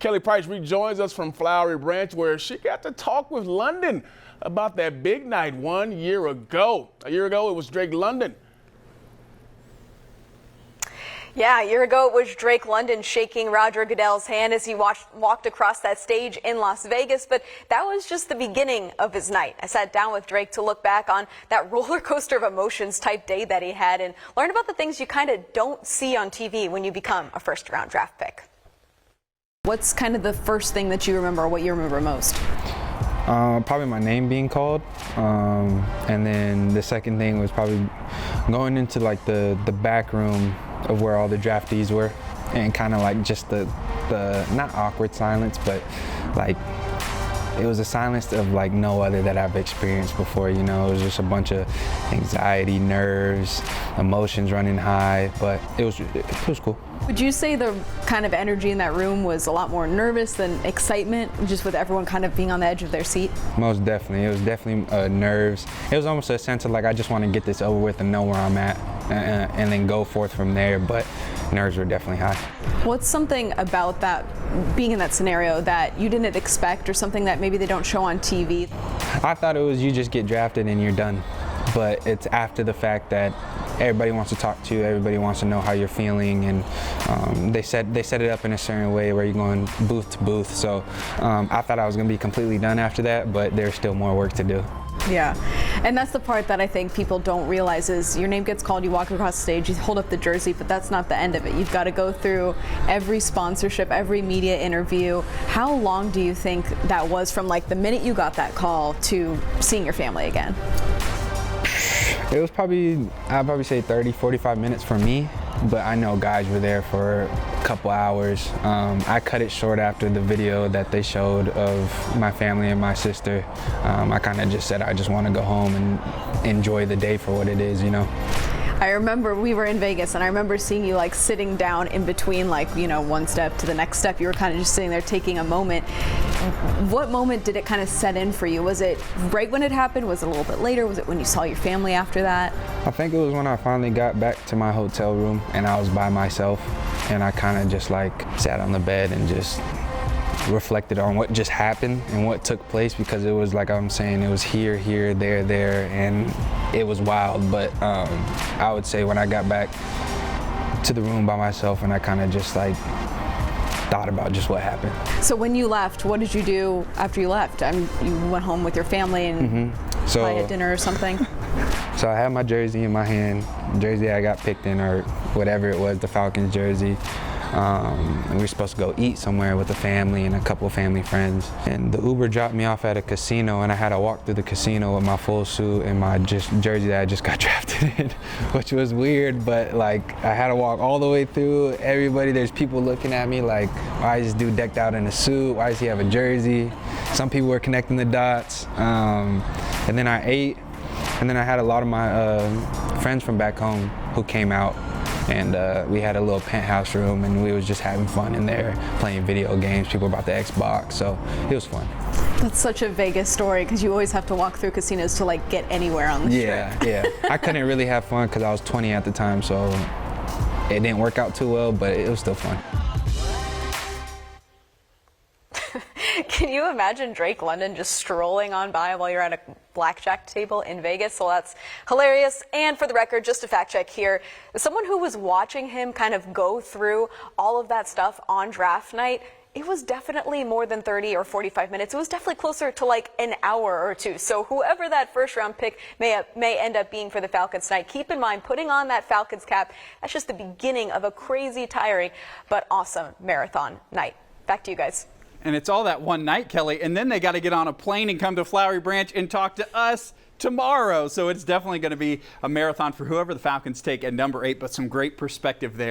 Kelly Price rejoins us from Flowery Branch, where she got to talk with London about that big night 1 year ago. A year ago, it was Drake London. Yeah, a year ago it was Drake London shaking Roger Goodell's hand as he walked across that stage in Las Vegas, but that was just the beginning of his night. I sat down with Drake to look back on that roller coaster of emotions type day that he had and learn about the things you kind of don't see on TV when you become a first-round draft pick. What's kind of the first thing that you remember, what you remember most? Probably my name being called, and then the second thing was probably going into like the back room of where all the draftees were, and kind of like just the not awkward silence, but like it was a silence of like no other that I've experienced before. You know, it was just a bunch of anxiety, nerves, emotions running high, but it was cool. Would you say the kind of energy in that room was a lot more nervous than excitement, just with everyone kind of being on the edge of their seat? Most definitely. It was definitely nerves. It was almost a sense of like, I just want to get this over with and know where I'm at and then go forth from there, but nerves were definitely high. What's something about that, being in that scenario, that you didn't expect, or something that maybe they don't show on TV? I thought it was you just get drafted and you're done, but it's after the fact that everybody wants to talk to you, everybody wants to know how you're feeling, and they set it up in a certain way where you're going booth to booth. So I thought I was going to be completely done after that, but there's still more work to do. Yeah, and that's the part that I think people don't realize is your name gets called, you walk across the stage, you hold up the jersey, but that's not the end of it. You've got to go through every sponsorship, every media interview. How long do you think that was from like the minute you got that call to seeing your family again? It was I'd probably say 30, 45 minutes for me, but I know guys were there for a couple hours. I cut it short after the video that they showed of my family and my sister. I kind of just said I just want to go home and enjoy the day for what it is, you know. I remember we were in Vegas, and I remember seeing you like sitting down in between, like, you know, one step to the next step. You were kind of just sitting there taking a moment. What moment did it kind of set in for you? Was it right when it happened? Was it a little bit later? Was it when you saw your family after that? I think it was when I finally got back to my hotel room and I was by myself, and I kind of just like sat on the bed and just reflected on what just happened and what took place, because it was like I'm saying, it was here, there, and it was wild. But I would say when I got back to the room by myself and I kind of just like thought about just what happened. So when you left, what did you do after you left? You went home with your family and probably had dinner or something? So I had my jersey in my hand, jersey I got picked in, or whatever it was, the Falcons jersey. And we were supposed to go eat somewhere with the family and a couple of family friends. And the Uber dropped me off at a casino, and I had to walk through the casino with my full suit and my jersey that I just got drafted in, which was weird, but like I had to walk all the way through. There's people looking at me like, why is this dude decked out in a suit? Why does he have a jersey? Some people were connecting the dots. And then I ate, and then I had a lot of my friends from back home who came out. And we had a little penthouse room, and we was just having fun in there, playing video games. People brought the Xbox, so it was fun. That's such a Vegas story, because you always have to walk through casinos to like get anywhere on the strip. Yeah. I couldn't really have fun because I was 20 at the time, so it didn't work out too well, but it was still fun. Can you imagine Drake London just strolling on by while you're at a blackjack table in Vegas? Well, that's hilarious. And for the record, just a fact check here, as someone who was watching him kind of go through all of that stuff on draft night, it was definitely more than 30 or 45 minutes. It was definitely closer to like an hour or two. So whoever that first round pick may end up being for the Falcons tonight, keep in mind, putting on that Falcons cap, that's just the beginning of a crazy, tiring, but awesome marathon night. Back to you guys. And it's all that one night, Kelly, and then they got to get on a plane and come to Flowery Branch and talk to us tomorrow. So it's definitely going to be a marathon for whoever the Falcons take at number 8, but some great perspective there.